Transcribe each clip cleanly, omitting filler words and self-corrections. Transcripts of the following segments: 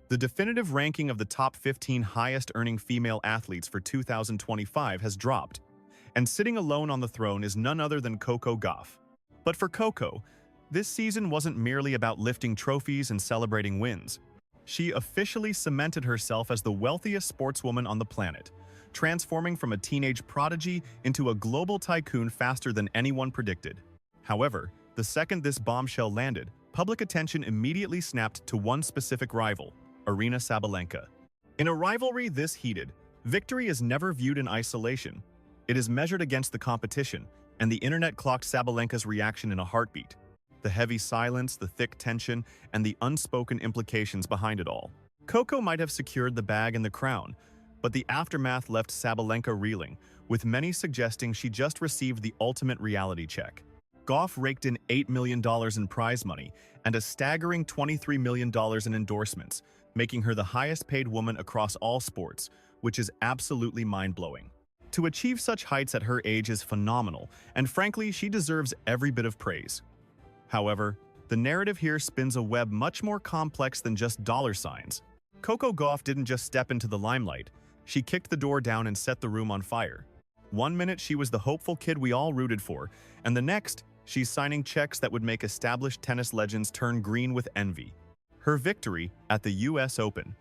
The definitive ranking of the top 15 highest-earning female athletes for 2025 has dropped, and sitting alone on the throne is none other than Coco Gauff. But for Coco, this season wasn't merely about lifting trophies and celebrating wins. She officially cemented herself as the wealthiest sportswoman on the planet, transforming from a teenage prodigy into a global tycoon faster than anyone predicted. However, the second this bombshell landed, public attention immediately snapped to one specific rival, Aryna Sabalenka. In a rivalry this heated, victory is never viewed in isolation. It is measured against the competition, and the internet clocked Sabalenka's reaction in a heartbeat. The heavy silence, the thick tension, and the unspoken implications behind it all. Coco might have secured the bag and the crown, but the aftermath left Sabalenka reeling, with many suggesting she just received the ultimate reality check. Gauff raked in $8 million in prize money and a staggering $23 million in endorsements, making her the highest-paid woman across all sports, which is absolutely mind-blowing. To achieve such heights at her age is phenomenal, and frankly, she deserves every bit of praise. However, the narrative here spins a web much more complex than just dollar signs. Coco Gauff didn't just step into the limelight, she kicked the door down and set the room on fire. One minute she was the hopeful kid we all rooted for, and the next, she's signing checks that would make established tennis legends turn green with envy. Her victory at the US Open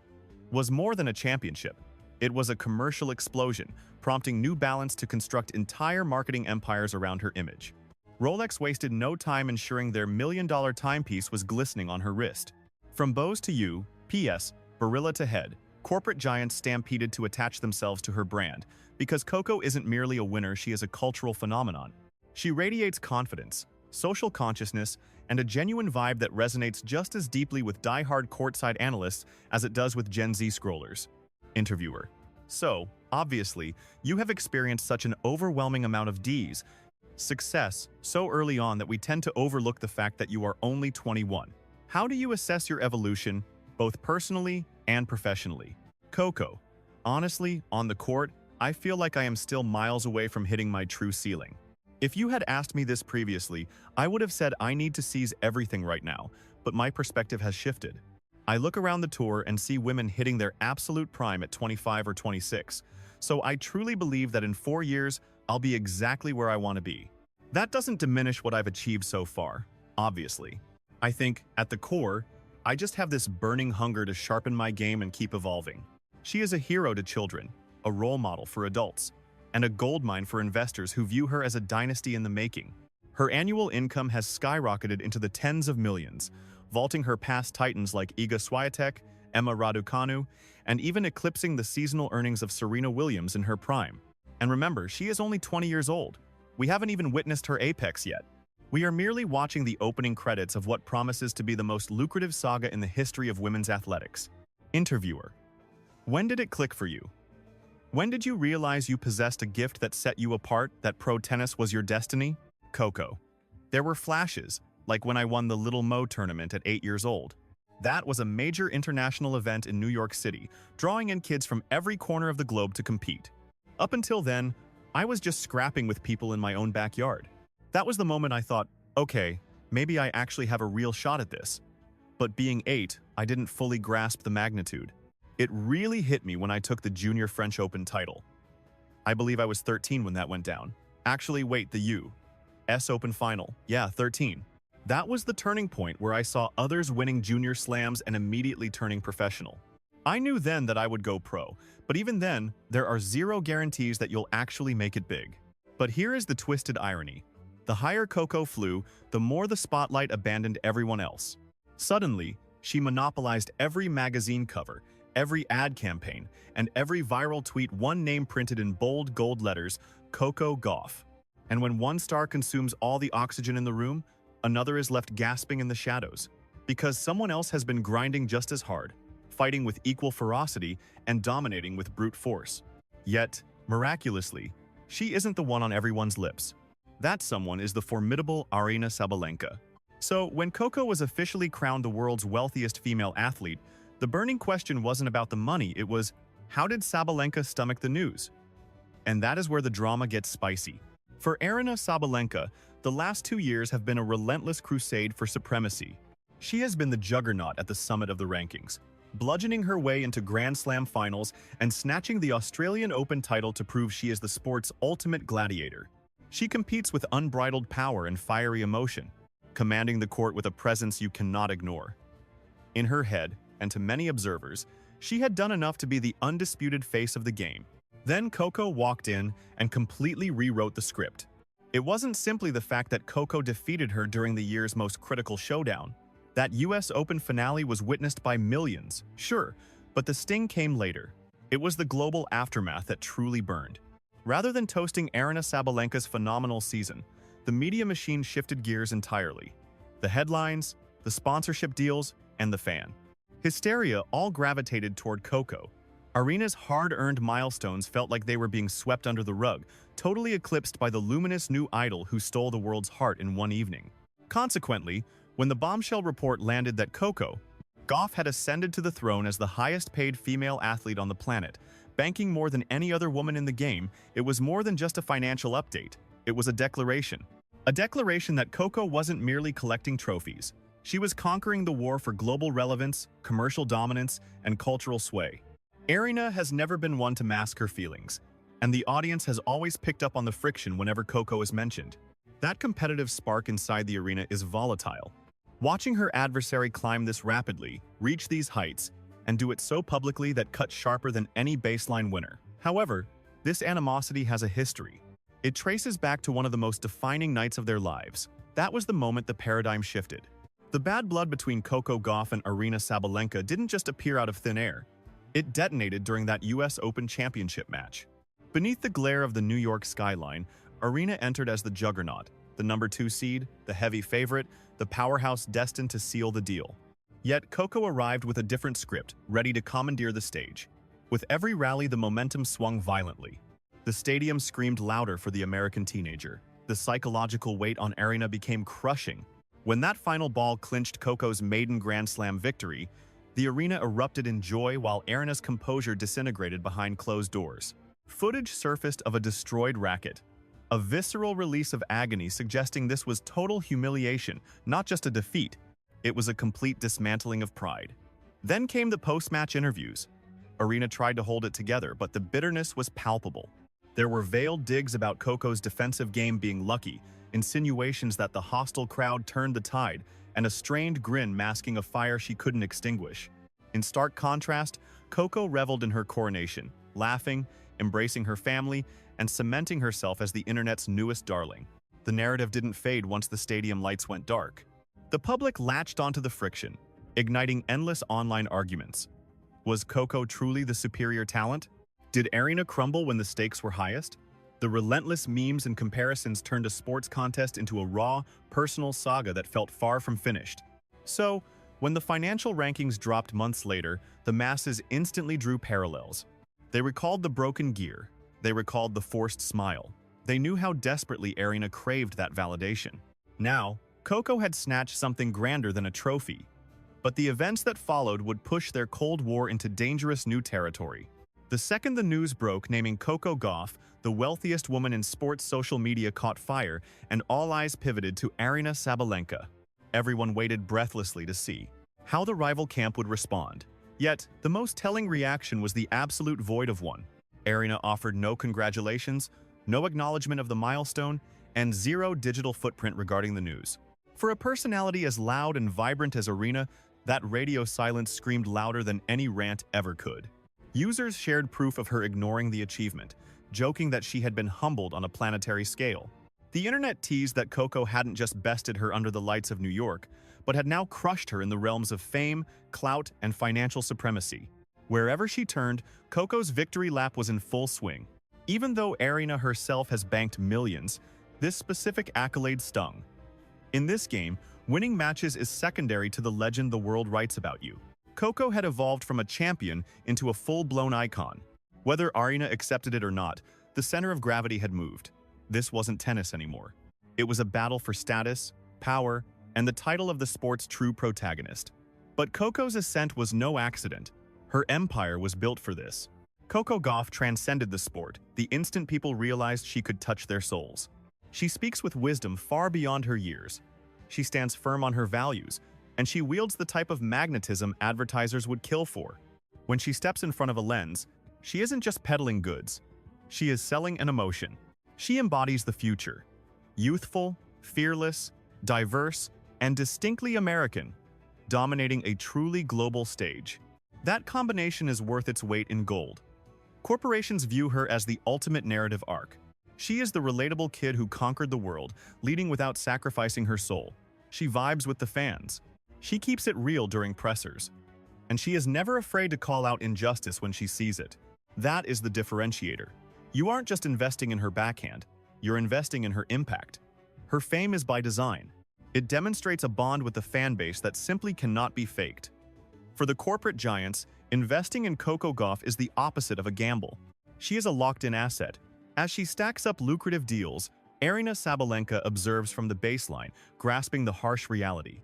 was more than a championship. It was a commercial explosion, prompting New Balance to construct entire marketing empires around her image. Rolex wasted no time ensuring their million-dollar timepiece was glistening on her wrist. From bows to you, P.S., Barilla to head, corporate giants stampeded to attach themselves to her brand, because Coco isn't merely a winner, she is a cultural phenomenon. She radiates confidence, social consciousness, and a genuine vibe that resonates just as deeply with die-hard courtside analysts as it does with Gen Z scrollers. Interviewer: So, obviously, you have experienced such an overwhelming amount of success so early on that we tend to overlook the fact that you are only 21. How do you assess your evolution, both personally and professionally? Coco: Honestly, on the court, I feel like I am still miles away from hitting my true ceiling. If you had asked me this previously, I would have said I need to seize everything right now, but my perspective has shifted. I look around the tour and see women hitting their absolute prime at 25 or 26, so I truly believe that in 4 years, I'll be exactly where I want to be. That doesn't diminish what I've achieved so far, obviously. I think, at the core, I just have this burning hunger to sharpen my game and keep evolving. She is a hero to children, a role model for adults, and a goldmine for investors who view her as a dynasty in the making. Her annual income has skyrocketed into the tens of millions, vaulting her past titans like Iga Swiatek, Emma Raducanu, and even eclipsing the seasonal earnings of Serena Williams in her prime. And remember, she is only 20 years old. We haven't even witnessed her apex yet. We are merely watching the opening credits of what promises to be the most lucrative saga in the history of women's athletics. Interviewer: When did it click for you? When did you realize you possessed a gift that set you apart, that pro tennis was your destiny? Coco: There were flashes, like when I won the Little Mo tournament at 8 years old. That was a major international event in New York City, drawing in kids from every corner of the globe to compete. Up until then, I was just scrapping with people in my own backyard. That was the moment I thought, okay, maybe I actually have a real shot at this. But being 8, I didn't fully grasp the magnitude. It really hit me when I took the Junior French Open title. I believe I was 13 when that went down. Actually, wait, the U.S. Open final. Yeah, 13. That was the turning point where I saw others winning junior slams and immediately turning professional. I knew then that I would go pro, but even then, there are zero guarantees that you'll actually make it big. But here is the twisted irony. The higher Coco flew, the more the spotlight abandoned everyone else. Suddenly, she monopolized every magazine cover, every ad campaign, and every viral tweet, one name printed in bold gold letters: Coco Gauff. And when one star consumes all the oxygen in the room, another is left gasping in the shadows, because someone else has been grinding just as hard, fighting with equal ferocity and dominating with brute force. Yet, miraculously, she isn't the one on everyone's lips. That someone is the formidable Aryna Sabalenka. So, when Coco was officially crowned the world's wealthiest female athlete, the burning question wasn't about the money, it was, how did Sabalenka stomach the news? And that is where the drama gets spicy. For Aryna Sabalenka, the last 2 years have been a relentless crusade for supremacy. She has been the juggernaut at the summit of the rankings, bludgeoning her way into Grand Slam finals and snatching the Australian Open title to prove she is the sport's ultimate gladiator. She competes with unbridled power and fiery emotion, commanding the court with a presence you cannot ignore. In her head, and to many observers, she had done enough to be the undisputed face of the game. Then Coco walked in and completely rewrote the script. It wasn't simply the fact that Coco defeated her during the year's most critical showdown. That US Open finale was witnessed by millions, sure, but the sting came later. It was the global aftermath that truly burned. Rather than toasting Aryna Sabalenka's phenomenal season, the media machine shifted gears entirely. The headlines, the sponsorship deals, and the fan hysteria all gravitated toward Coco. Aryna's hard-earned milestones felt like they were being swept under the rug, totally eclipsed by the luminous new idol who stole the world's heart in one evening. Consequently, when the bombshell report landed that Coco Gauff had ascended to the throne as the highest-paid female athlete on the planet, banking more than any other woman in the game, it was more than just a financial update. It was a declaration. A declaration that Coco wasn't merely collecting trophies. She was conquering the war for global relevance, commercial dominance, and cultural sway. Aryna has never been one to mask her feelings, and the audience has always picked up on the friction whenever Coco is mentioned. That competitive spark inside the arena is volatile. Watching her adversary climb this rapidly, reach these heights, and do it so publicly that cuts sharper than any baseline winner. However, this animosity has a history. It traces back to one of the most defining nights of their lives. That was the moment the paradigm shifted. The bad blood between Coco Gauff and Aryna Sabalenka didn't just appear out of thin air. It detonated during that US Open Championship match. Beneath the glare of the New York skyline, Aryna entered as the juggernaut, the number 2 seed, the heavy favorite, the powerhouse destined to seal the deal. Yet Coco arrived with a different script, ready to commandeer the stage. With every rally, the momentum swung violently. The stadium screamed louder for the American teenager. The psychological weight on Aryna became crushing. When that final ball clinched Coco's maiden Grand Slam victory, the arena erupted in joy while Aryna's composure disintegrated behind closed doors. Footage surfaced of a destroyed racket, a visceral release of agony suggesting this was total humiliation, not just a defeat. It was a complete dismantling of pride. Then came the post-match interviews. Aryna tried to hold it together, but the bitterness was palpable. There were veiled digs about Coco's defensive game being lucky, insinuations that the hostile crowd turned the tide, and a strained grin masking a fire she couldn't extinguish. In stark contrast, Coco reveled in her coronation, laughing, embracing her family, and cementing herself as the internet's newest darling. The narrative didn't fade once the stadium lights went dark. The public latched onto the friction, igniting endless online arguments. Was Coco truly the superior talent? Did Aryna crumble when the stakes were highest? The relentless memes and comparisons turned a sports contest into a raw, personal saga that felt far from finished. So, when the financial rankings dropped months later, the masses instantly drew parallels. They recalled the broken gear. They recalled the forced smile. They knew how desperately Aryna craved that validation. Now, Coco had snatched something grander than a trophy. But the events that followed would push their Cold War into dangerous new territory. The second the news broke naming Coco Gauff the wealthiest woman in sports, social media caught fire, and all eyes pivoted to Aryna Sabalenka. Everyone waited breathlessly to see how the rival camp would respond. Yet, the most telling reaction was the absolute void of one. Aryna offered no congratulations, no acknowledgement of the milestone, and zero digital footprint regarding the news. For a personality as loud and vibrant as Aryna, that radio silence screamed louder than any rant ever could. Users shared proof of her ignoring the achievement, joking that she had been humbled on a planetary scale. The internet teased that Coco hadn't just bested her under the lights of New York, but had now crushed her in the realms of fame, clout, and financial supremacy. Wherever she turned, Coco's victory lap was in full swing. Even though Aryna herself has banked millions, this specific accolade stung. In this game, winning matches is secondary to the legend the world writes about you. Coco had evolved from a champion into a full-blown icon. Whether Aryna accepted it or not, the center of gravity had moved. This wasn't tennis anymore. It was a battle for status, power, and the title of the sport's true protagonist. But Coco's ascent was no accident. Her empire was built for this. Coco Gauff transcended the sport the instant people realized she could touch their souls. She speaks with wisdom far beyond her years. She stands firm on her values, and she wields the type of magnetism advertisers would kill for. When she steps in front of a lens, she isn't just peddling goods. She is selling an emotion. She embodies the future. Youthful, fearless, diverse, and distinctly American, dominating a truly global stage. That combination is worth its weight in gold. Corporations view her as the ultimate narrative arc. She is the relatable kid who conquered the world, leading without sacrificing her soul. She vibes with the fans. She keeps it real during pressers. And she is never afraid to call out injustice when she sees it. That is the differentiator. You aren't just investing in her backhand, you're investing in her impact. Her fame is by design. It demonstrates a bond with the fan base that simply cannot be faked. For the corporate giants, investing in Coco Gauff is the opposite of a gamble. She is a locked-in asset. As she stacks up lucrative deals, Aryna Sabalenka observes from the baseline, grasping the harsh reality.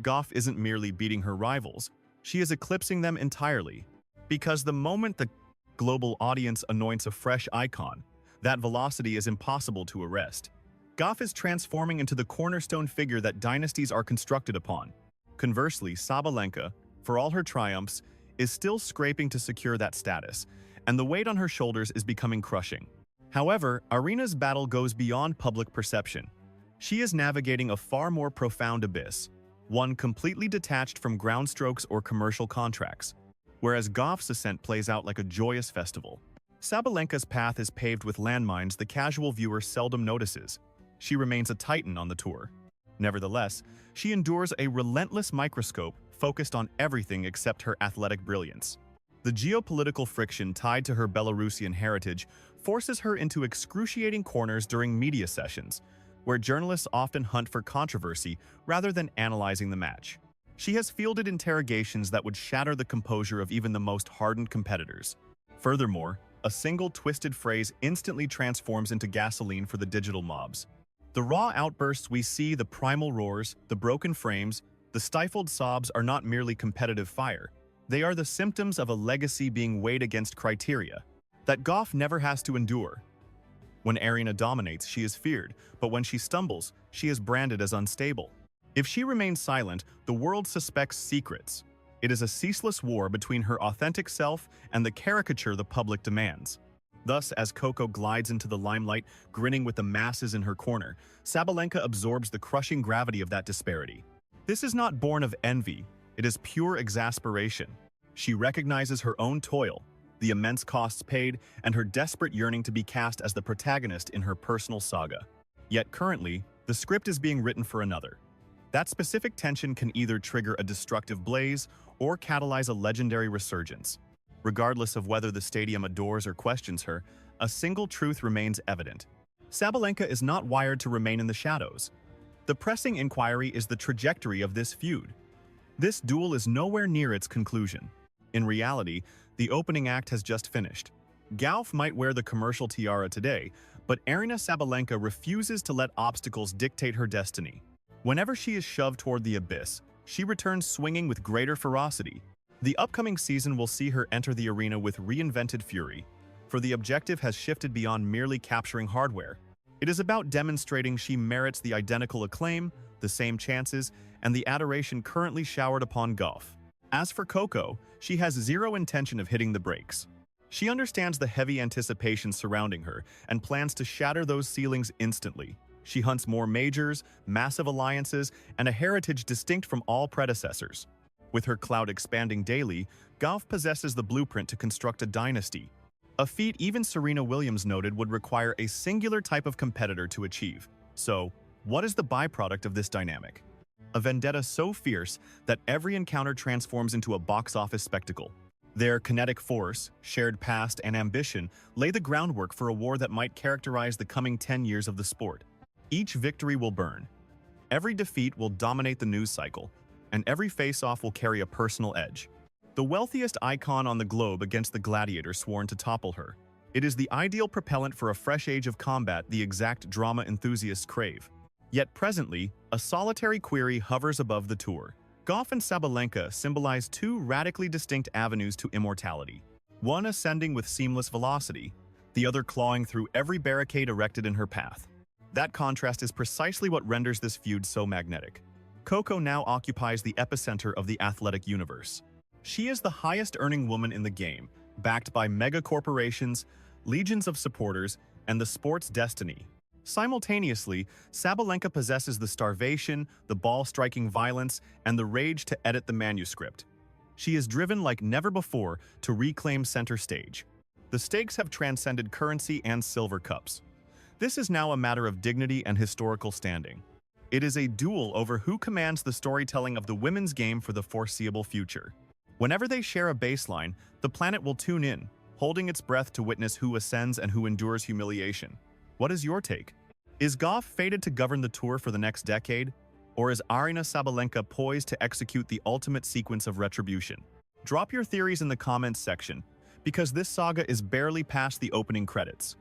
Gauff isn't merely beating her rivals, she is eclipsing them entirely. Because the moment the global audience anoints a fresh icon, that velocity is impossible to arrest. Gauff is transforming into the cornerstone figure that dynasties are constructed upon. Conversely, Sabalenka, for all her triumphs, is still scraping to secure that status, and the weight on her shoulders is becoming crushing. However, Aryna's battle goes beyond public perception. She is navigating a far more profound abyss, one completely detached from ground strokes or commercial contracts. Whereas Gauff's ascent plays out like a joyous festival. Sabalenka's path is paved with landmines the casual viewer seldom notices. She remains a titan on the tour. Nevertheless, she endures a relentless microscope focused on everything except her athletic brilliance. The geopolitical friction tied to her Belarusian heritage forces her into excruciating corners during media sessions, where journalists often hunt for controversy rather than analyzing the match. She has fielded interrogations that would shatter the composure of even the most hardened competitors. Furthermore, a single twisted phrase instantly transforms into gasoline for the digital mobs. The raw outbursts we see, the primal roars, the broken frames, the stifled sobs are not merely competitive fire. They are the symptoms of a legacy being weighed against criteria that Gauff never has to endure. When Aryna dominates, she is feared, but when she stumbles, she is branded as unstable. If she remains silent, the world suspects secrets. It is a ceaseless war between her authentic self and the caricature the public demands. Thus, as Coco glides into the limelight, grinning with the masses in her corner, Sabalenka absorbs the crushing gravity of that disparity. This is not born of envy, it is pure exasperation. She recognizes her own toil, the immense costs paid, and her desperate yearning to be cast as the protagonist in her personal saga. Yet currently, the script is being written for another. That specific tension can either trigger a destructive blaze or catalyze a legendary resurgence. Regardless of whether the stadium adores or questions her, a single truth remains evident. Sabalenka is not wired to remain in the shadows. The pressing inquiry is the trajectory of this feud. This duel is nowhere near its conclusion. In reality, the opening act has just finished. Gauff might wear the commercial tiara today, but Aryna Sabalenka refuses to let obstacles dictate her destiny. Whenever she is shoved toward the abyss, she returns swinging with greater ferocity. The upcoming season will see her enter the arena with reinvented fury, for the objective has shifted beyond merely capturing hardware. It is about demonstrating she merits the identical acclaim, the same chances, and the adoration currently showered upon Gauff. As for Coco, she has zero intention of hitting the brakes. She understands the heavy anticipation surrounding her and plans to shatter those ceilings instantly. She hunts more majors, massive alliances, and a heritage distinct from all predecessors. With her clout expanding daily, Gauff possesses the blueprint to construct a dynasty. A feat even Serena Williams noted would require a singular type of competitor to achieve. So, what is the byproduct of this dynamic? A vendetta so fierce that every encounter transforms into a box office spectacle. Their kinetic force, shared past, and ambition lay the groundwork for a war that might characterize the coming 10 years of the sport. Each victory will burn. Every defeat will dominate the news cycle, and every face-off will carry a personal edge. The wealthiest icon on the globe against the gladiator sworn to topple her. It is the ideal propellant for a fresh age of combat the exact drama enthusiasts crave. Yet presently, a solitary query hovers above the tour. Gauff and Sabalenka symbolize two radically distinct avenues to immortality. One ascending with seamless velocity, the other clawing through every barricade erected in her path. That contrast is precisely what renders this feud so magnetic. Coco now occupies the epicenter of the athletic universe. She is the highest-earning woman in the game, backed by mega corporations, legions of supporters, and the sport's destiny. Simultaneously, Sabalenka possesses the starvation, the ball-striking violence, and the rage to edit the manuscript. She is driven like never before to reclaim center stage. The stakes have transcended currency and silver cups. This is now a matter of dignity and historical standing. It is a duel over who commands the storytelling of the women's game for the foreseeable future. Whenever they share a baseline, the planet will tune in, holding its breath to witness who ascends and who endures humiliation. What is your take? Is Gauff fated to govern the tour for the next decade? Or is Aryna Sabalenka poised to execute the ultimate sequence of retribution? Drop your theories in the comments section, because this saga is barely past the opening credits.